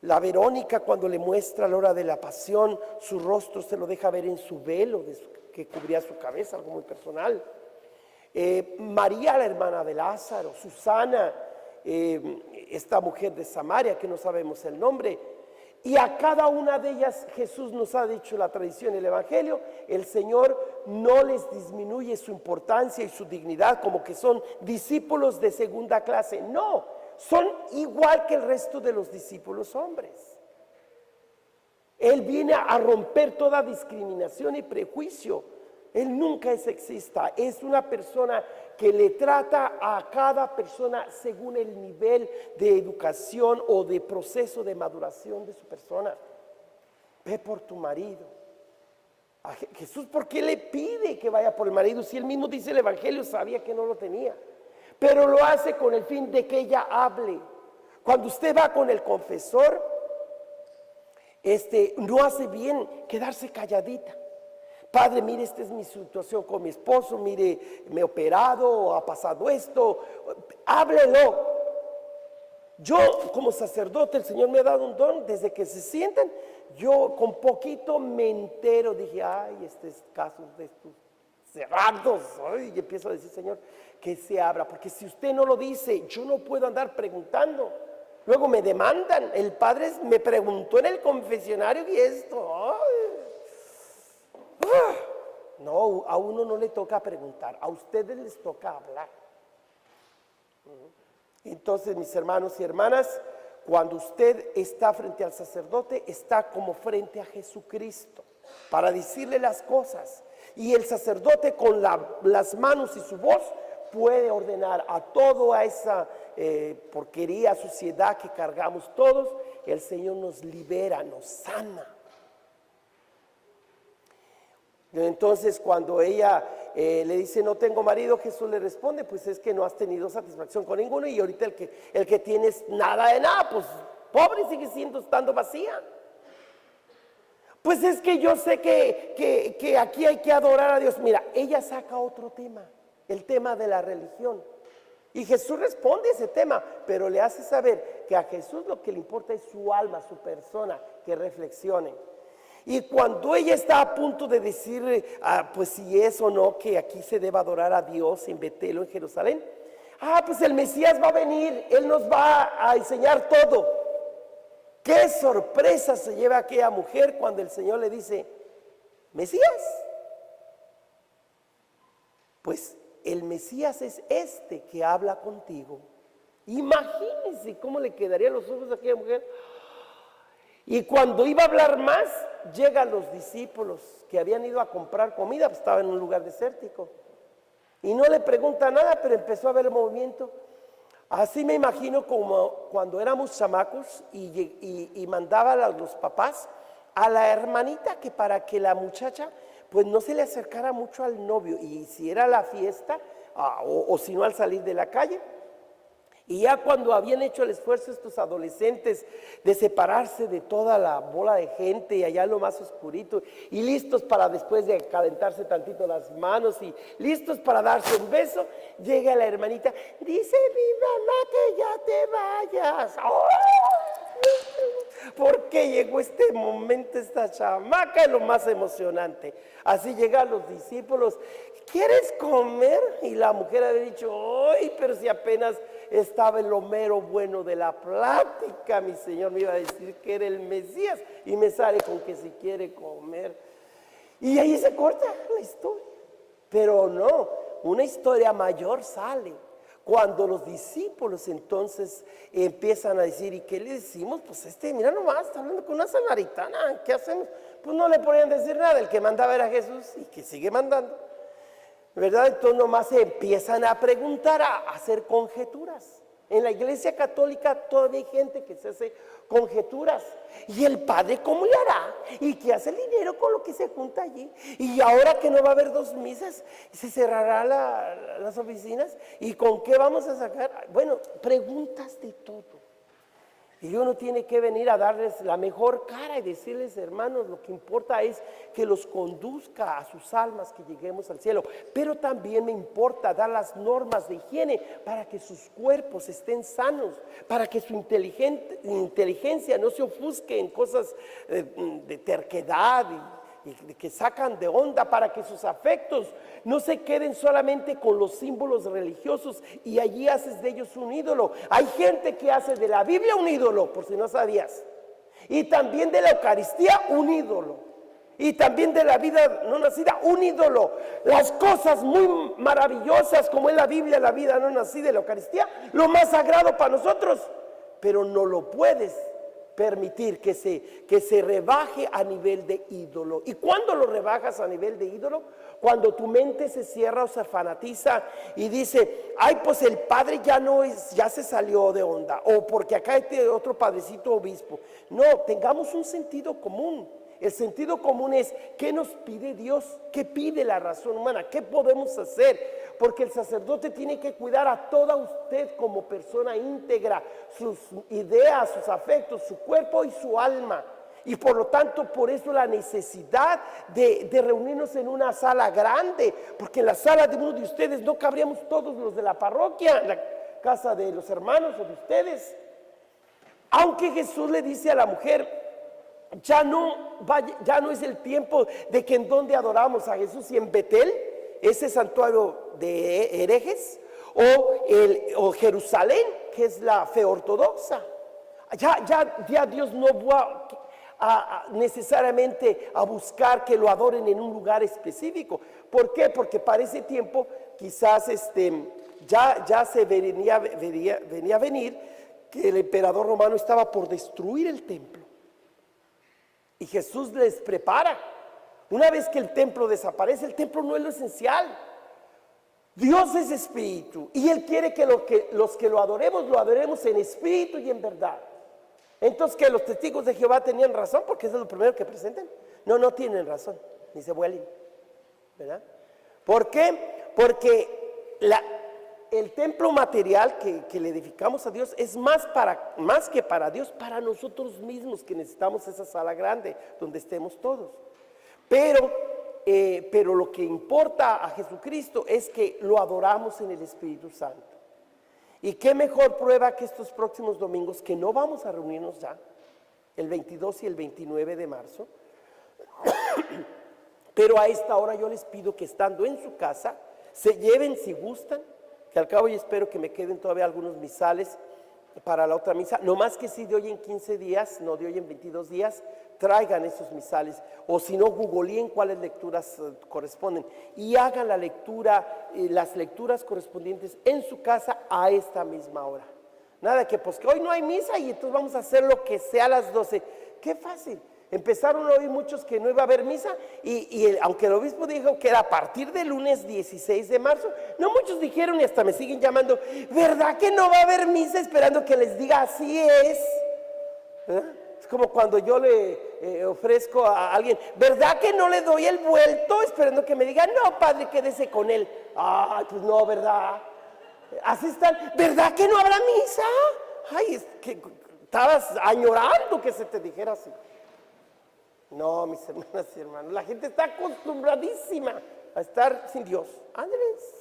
La Verónica, cuando le muestra a la hora de la pasión, su rostro se lo deja ver en su velo que cubría su cabeza, algo muy personal. María, la hermana de Lázaro, Susana, esta mujer de Samaria que no sabemos el nombre. Y a cada una de ellas Jesús nos ha dicho la tradición y el Evangelio, el Señor no les disminuye su importancia y su dignidad como que son discípulos de segunda clase. No, son igual que el resto de los discípulos hombres. Él viene a romper toda discriminación y prejuicio. Él nunca es sexista, es una persona que le trata a cada persona según el nivel de educación o de proceso de maduración de su persona. Ve por tu marido. A Jesús, ¿por qué le pide que vaya por el marido? Si él mismo dice el Evangelio, sabía que no lo tenía. Pero lo hace con el fin de que ella hable. Cuando usted va con el confesor, no hace bien quedarse calladita. Padre, mire, esta es mi situación con mi esposo, mire, me he operado, ha pasado esto, háblelo. Yo como sacerdote, el Señor me ha dado un don, desde que se sientan, yo con poquito me entero, dije, ay, estos casos de estos cerrados, ay, y empiezo a decir, Señor, que se abra, porque si usted no lo dice, yo no puedo andar preguntando. Luego me demandan, el padre me preguntó en el confesionario y esto, no, a uno no le toca preguntar, a ustedes les toca hablar. Entonces, mis hermanos y hermanas, cuando usted está frente al sacerdote, está como frente a Jesucristo para decirle las cosas. Y el sacerdote con las manos y su voz puede ordenar a toda esa porquería, suciedad que cargamos todos. El Señor nos libera, nos sana. Entonces, cuando ella le dice no tengo marido, Jesús le responde, pues es que no has tenido satisfacción con ninguno, y ahorita el que tienes nada de nada, pues pobre, sigue estando vacía. Pues es que yo sé que aquí hay que adorar a Dios. Mira, ella saca otro tema, el tema de la religión, y Jesús responde a ese tema, pero le hace saber que a Jesús lo que le importa es su alma, su persona, que reflexione. Y cuando ella está a punto de decir, pues si es o no que aquí se debe adorar a Dios en Betel o en Jerusalén, pues el Mesías va a venir, Él nos va a enseñar todo. Qué sorpresa se lleva aquella mujer cuando el Señor le dice, ¿Mesías? Pues el Mesías es este que habla contigo. Imagínense cómo le quedarían los ojos a aquella mujer. Y cuando iba a hablar más, llegan los discípulos que habían ido a comprar comida, pues estaba en un lugar desértico. Y no le pregunta nada, pero empezó a ver el movimiento. Así me imagino como cuando éramos chamacos y mandaban a los papás a la hermanita que para que la muchacha pues no se le acercara mucho al novio y hiciera la fiesta o si no al salir de la calle. Y ya cuando habían hecho el esfuerzo estos adolescentes de separarse de toda la bola de gente y allá en lo más oscurito y listos para después de calentarse tantito las manos y listos para darse un beso, llega la hermanita, dice mi mamá que ya te vayas. ¡Oh! ¿Por qué llegó este momento esta chamaca? Es lo más emocionante. Así llegan los discípulos, ¿quieres comer? Y la mujer había dicho, ¡ay! Pero si apenas estaba en lo mero bueno de la plática, mi Señor me iba a decir que era el Mesías y me sale con que si quiere comer. Y ahí se corta la historia. Pero no, una historia mayor sale. Cuando los discípulos entonces empiezan a decir, ¿y qué le decimos? Pues mira nomás, está hablando con una samaritana, ¿qué hacemos? Pues no le podían decir nada, el que mandaba era Jesús y que sigue mandando, ¿verdad? Entonces nomás se empiezan a preguntar, a hacer conjeturas. En la iglesia católica todavía hay gente que se hace conjeturas. ¿Y el padre cómo le hará? ¿Y qué hace el dinero con lo que se junta allí? Y ahora que no va a haber 2 misas, ¿se cerrará las oficinas? ¿Y con qué vamos a sacar? Bueno, preguntas de todo. Y uno tiene que venir a darles la mejor cara y decirles, hermanos, lo que importa es que los conduzca a sus almas, que lleguemos al cielo. Pero también me importa dar las normas de higiene para que sus cuerpos estén sanos, para que su inteligencia no se ofusque en cosas de terquedad y que sacan de onda, para que sus afectos no se queden solamente con los símbolos religiosos y allí haces de ellos un ídolo. Hay gente que hace de la Biblia un ídolo, por si no sabías, y también de la Eucaristía un ídolo, y también de la vida no nacida un ídolo. Las cosas muy maravillosas como es la Biblia, la vida no nacida y la Eucaristía, lo más sagrado para nosotros, pero no lo puedes permitir que se rebaje a nivel de ídolo. ¿Y cuándo lo rebajas a nivel de ídolo? Cuando tu mente se cierra o se fanatiza y dice, ay, pues el padre ya se salió de onda, o porque acá hay otro padrecito obispo. No, tengamos un sentido común. El sentido común es, ¿qué nos pide Dios? ¿Qué pide la razón humana? ¿Qué podemos hacer? Porque el sacerdote tiene que cuidar a toda usted como persona íntegra, sus ideas, sus afectos, su cuerpo y su alma. Y por lo tanto, por eso la necesidad de reunirnos en una sala grande, porque en la sala de uno de ustedes no cabríamos todos los de la parroquia, en la casa de los hermanos o de ustedes. Aunque Jesús le dice a la mujer, ya no es el tiempo de que en donde adoramos a Jesús, y en Betel, ese santuario de herejes, o Jerusalén, que es la fe ortodoxa. Ya Dios no va necesariamente a buscar que lo adoren en un lugar específico. ¿Por qué? Porque para ese tiempo quizás ya se venía a venir que el emperador romano estaba por destruir el templo. Y Jesús les prepara. Una vez que el templo desaparece, el templo no es lo esencial. Dios es espíritu y Él quiere que los que lo adoremos en espíritu y en verdad. Entonces, ¿que los testigos de Jehová tenían razón? Porque eso es lo primero que presentan. No tienen razón, ni se vuelen, ¿verdad? ¿Por qué? Porque el templo material que le edificamos a Dios es más que para Dios, para nosotros mismos, que necesitamos esa sala grande donde estemos todos. Pero lo que importa a Jesucristo es que lo adoramos en el Espíritu Santo. Y qué mejor prueba que estos próximos domingos, que no vamos a reunirnos ya, el 22 y el 29 de marzo, pero a esta hora yo les pido que estando en su casa, se lleven si gustan, que al cabo yo espero que me queden todavía algunos misales para la otra misa, no más que si de hoy en 15 días, no de hoy en 22 días, traigan esos misales, o si no, googleen cuáles lecturas corresponden y hagan la lectura, las lecturas correspondientes en su casa a esta misma hora. Nada que pues que hoy no hay misa y entonces vamos a hacer lo que sea a las 12. Qué fácil. Empezaron a oír muchos que no iba a haber misa y aunque el obispo dijo que era a partir del lunes 16 de marzo, no muchos dijeron y hasta me siguen llamando, ¿verdad que no va a haber misa? Esperando que les diga así es. ¿Verdad? Es como cuando yo le ofrezco a alguien, ¿verdad que no le doy el vuelto? Esperando que me diga, no, padre, quédese con él. Ay, pues no, ¿verdad? Así están, ¿verdad que no habrá misa? Ay, es que estabas añorando que se te dijera así. No, mis hermanas y hermanos, la gente está acostumbradísima a estar sin Dios. Ángeles.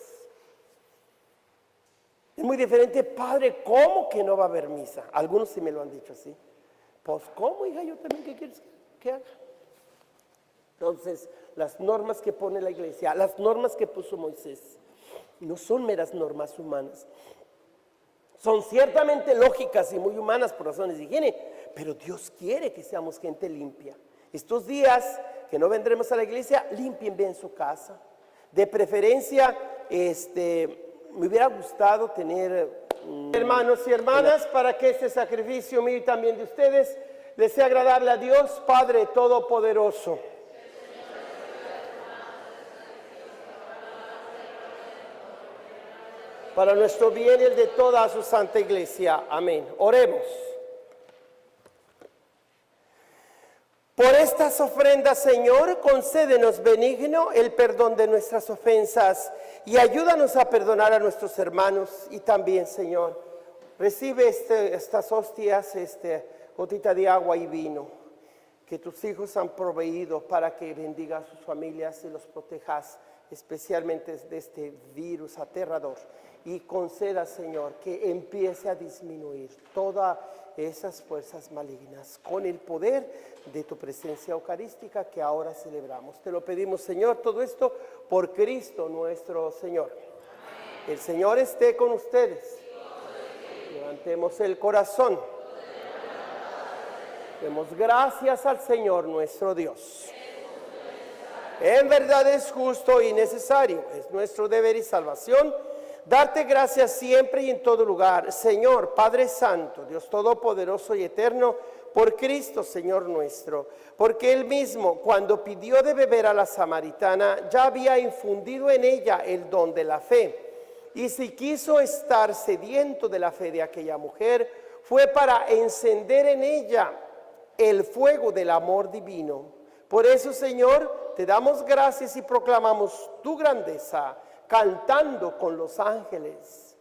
Es muy diferente, padre, ¿cómo que no va a haber misa? Algunos sí me lo han dicho así. Pues, ¿cómo, hija? Yo también, ¿qué quieres que haga? Entonces, las normas que pone la iglesia, las normas que puso Moisés, no son meras normas humanas. Son ciertamente lógicas y muy humanas por razones de higiene, pero Dios quiere que seamos gente limpia. Estos días que no vendremos a la iglesia, limpien bien su casa. De preferencia, me hubiera gustado tener hermanos y hermanas, para que este sacrificio mío y también de ustedes les sea agradable a Dios Padre Todopoderoso. Para nuestro bien y el de toda su santa iglesia. Amén. Oremos. Por estas ofrendas, Señor, concédenos benigno el perdón de nuestras ofensas y ayúdanos a perdonar a nuestros hermanos. Y también, Señor, recibe estas hostias, gotita de agua y vino que tus hijos han proveído para que bendiga a sus familias y los protejas especialmente de este virus aterrador. Y conceda, Señor, que empiece a disminuir todas esas fuerzas malignas con el poder de tu presencia eucarística que ahora celebramos. Te lo pedimos, Señor, todo esto por Cristo nuestro Señor. Amén. El Señor esté con ustedes. Levantemos el corazón. Demos gracias al Señor nuestro Dios. En verdad es justo y necesario, es nuestro deber y salvación, darte gracias siempre y en todo lugar, Señor, Padre Santo, Dios Todopoderoso y Eterno, por Cristo, Señor nuestro, porque Él mismo, cuando pidió de beber a la samaritana, ya había infundido en ella el don de la fe. Y si quiso estar sediento de la fe de aquella mujer, fue para encender en ella el fuego del amor divino. Por eso, Señor, te damos gracias y proclamamos tu grandeza, cantando con los ángeles.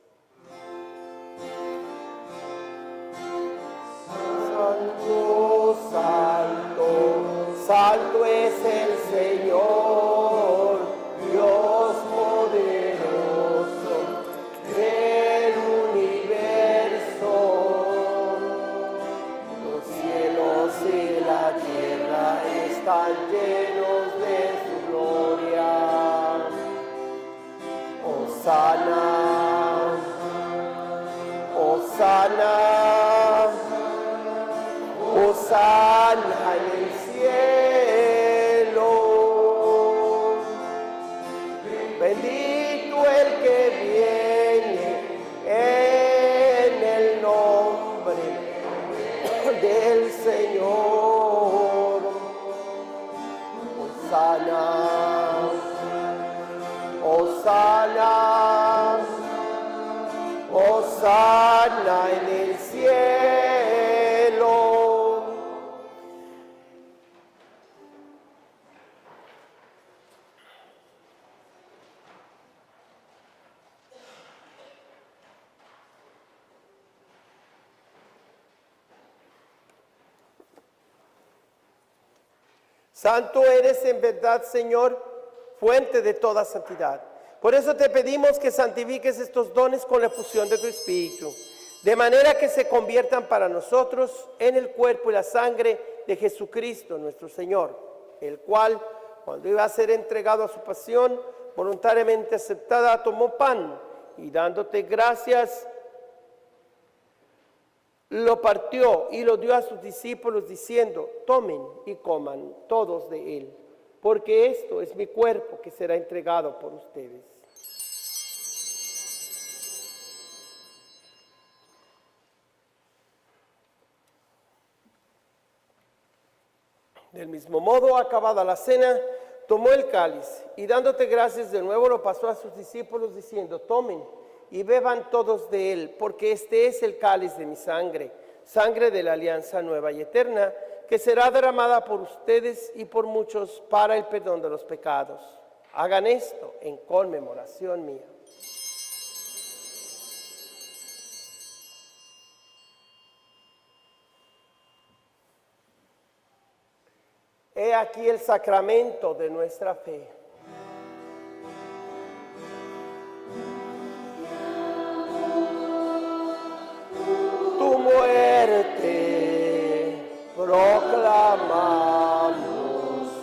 Santo, Santo, Santo es el Señor, Dios poderoso del universo. Los cielos y la tierra están llenos de su gloria. Hosana, Hosana, Hosana en el cielo. Bendito el que viene en el nombre del Señor. Hosana, Hosana, Hosana en el cielo. Santo eres en verdad, Señor, fuente de toda santidad. Por eso te pedimos que santifiques estos dones con la efusión de tu Espíritu, de manera que se conviertan para nosotros en el cuerpo y la sangre de Jesucristo nuestro Señor, el cual, cuando iba a ser entregado a su pasión, voluntariamente aceptada, tomó pan y dándote gracias, lo partió y lo dio a sus discípulos diciendo: tomen y coman todos de él, porque esto es mi cuerpo que será entregado por ustedes. Del mismo modo, acabada la cena, tomó el cáliz y dándote gracias de nuevo lo pasó a sus discípulos diciendo: tomen y beban todos de él, porque este es el cáliz de mi sangre, sangre de la alianza nueva y eterna, que será derramada por ustedes y por muchos para el perdón de los pecados. Hagan esto en conmemoración mía. He aquí el sacramento de nuestra fe. Tu muerte proclamamos,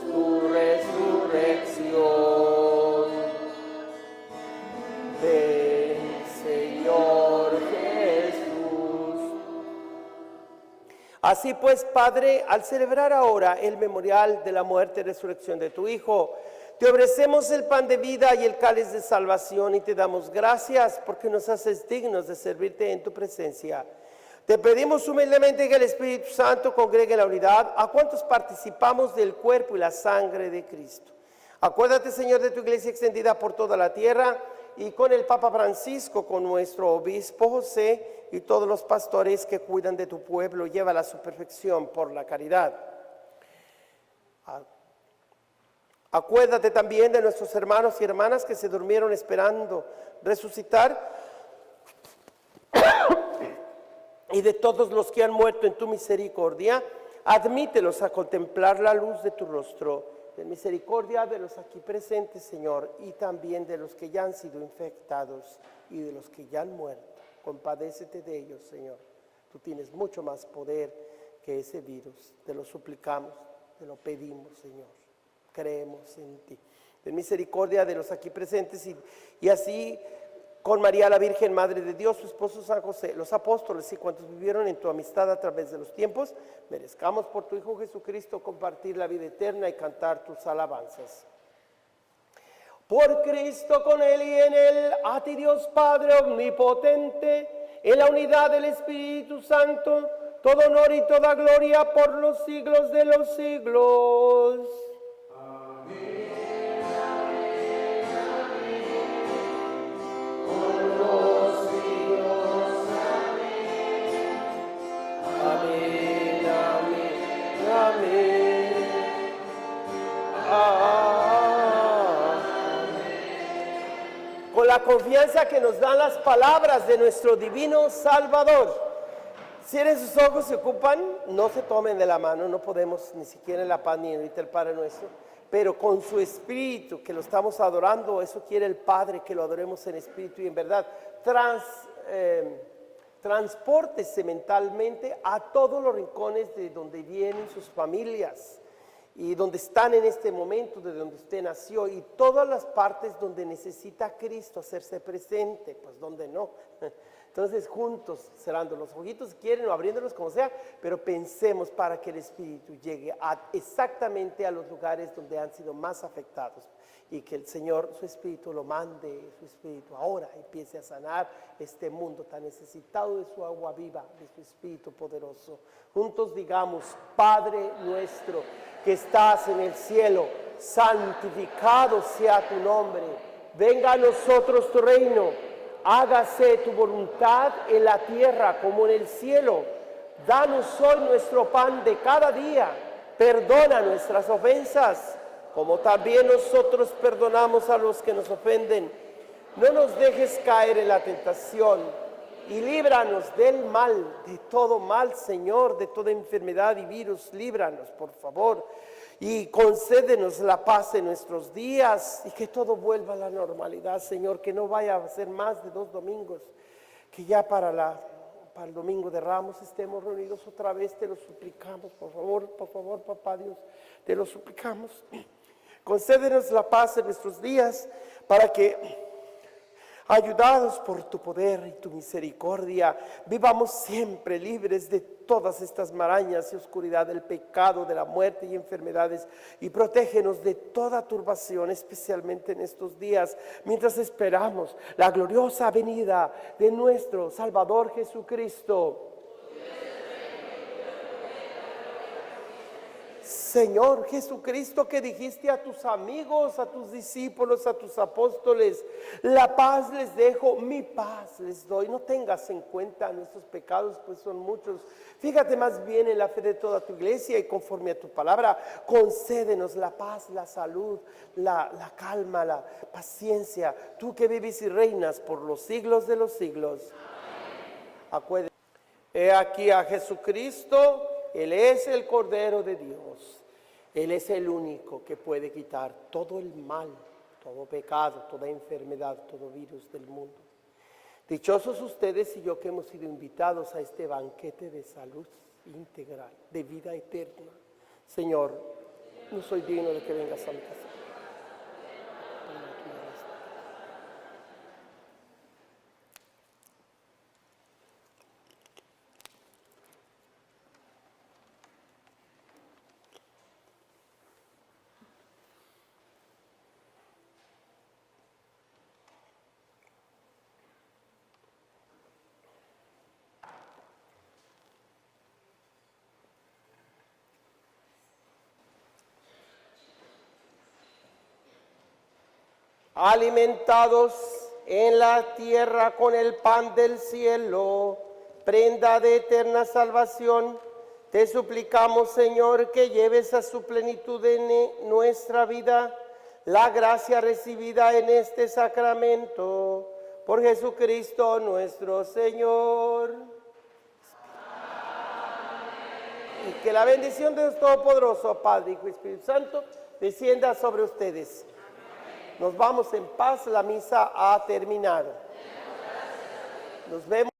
tu resurrección. Ven, Señor Jesús. Así pues, Padre, al celebrar ahora el memorial de la muerte y resurrección de tu Hijo, te ofrecemos el pan de vida y el cáliz de salvación y te damos gracias porque nos haces dignos de servirte en tu presencia. Te pedimos humildemente que el Espíritu Santo congregue en la unidad a cuantos participamos del cuerpo y la sangre de Cristo. Acuérdate, Señor, de tu iglesia extendida por toda la tierra y con el Papa Francisco, con nuestro obispo José y todos los pastores que cuidan de tu pueblo, llévala a su perfección por la caridad. Acuérdate también de nuestros hermanos y hermanas que se durmieron esperando resucitar y de todos los que han muerto en tu misericordia. Admítelos a contemplar la luz de tu rostro. Ten misericordia de los aquí presentes, Señor, y también de los que ya han sido infectados y de los que ya han muerto. Compadécete de ellos, Señor. Tú tienes mucho más poder que ese virus. Te lo suplicamos, te lo pedimos, Señor. Creemos en ti. Ten misericordia de los aquí presentes y así con María la Virgen, Madre de Dios, su esposo San José, los apóstoles y cuantos vivieron en tu amistad a través de los tiempos, merezcamos por tu Hijo Jesucristo compartir la vida eterna y cantar tus alabanzas. Por Cristo, con Él y en Él, a ti Dios Padre omnipotente, en la unidad del Espíritu Santo, todo honor y toda gloria por los siglos de los siglos. Con la confianza que nos dan las palabras de nuestro divino Salvador, Cierren sus ojos, se ocupan, no se tomen de la mano, no podemos ni siquiera en la paz ni ahorita el Padre Nuestro, pero con su espíritu que lo estamos adorando, eso quiere el Padre, que lo adoremos en espíritu y en verdad. Transpórtese mentalmente a todos los rincones de donde vienen sus familias y donde están en este momento, de donde usted nació, y todas las partes donde necesita Cristo hacerse presente, pues donde no. Entonces juntos, cerrando los ojitos si quieren o abriéndolos como sea, pero pensemos para que el Espíritu llegue exactamente a los lugares donde han sido más afectados y que el Señor, su Espíritu, lo mande, su Espíritu ahora empiece a sanar este mundo tan necesitado de su agua viva, de su Espíritu poderoso. Juntos digamos: Padre nuestro que estás en el cielo, santificado sea tu nombre, venga a nosotros tu reino. Hágase tu voluntad en la tierra como en el cielo. Danos hoy nuestro pan de cada día. Perdona nuestras ofensas, como también nosotros perdonamos a los que nos ofenden. No nos dejes caer en la tentación y líbranos del mal, de todo mal, Señor, de toda enfermedad y virus. Líbranos, por favor. Y concédenos la paz en nuestros días y que todo vuelva a la normalidad, Señor, que no vaya a ser más de 2 domingos, que ya para el domingo de Ramos estemos reunidos otra vez, te lo suplicamos, por favor, papá Dios, te lo suplicamos. Concédenos la paz en nuestros días para que, ayudados por tu poder y tu misericordia, vivamos siempre libres de todas estas marañas y oscuridad del pecado, de la muerte y enfermedades, y protégenos de toda turbación, especialmente en estos días, mientras esperamos la gloriosa venida de nuestro Salvador Jesucristo. Señor Jesucristo, que dijiste a tus amigos, a tus discípulos, a tus apóstoles: la paz les dejo, mi paz les doy. No tengas en cuenta nuestros pecados, pues son muchos. Fíjate más bien en la fe de toda tu iglesia y conforme a tu palabra, concédenos la paz, la salud, la calma, la paciencia. Tú que vives y reinas por los siglos de los siglos. Acuérdate. He aquí a Jesucristo, Él es el Cordero de Dios. Él es el único que puede quitar todo el mal, todo pecado, toda enfermedad, todo virus del mundo. Dichosos ustedes y yo que hemos sido invitados a este banquete de salud integral, de vida eterna. Señor, no soy digno de que vengas a mi casa. Alimentados en la tierra con el pan del cielo, prenda de eterna salvación, te suplicamos, Señor, que lleves a su plenitud en nuestra vida la gracia recibida en este sacramento, por Jesucristo nuestro Señor. Amén. Y que la bendición de Dios Todopoderoso, Padre, Hijo y Espíritu Santo, descienda sobre ustedes. Nos vamos en paz, la misa ha terminado. Nos vemos.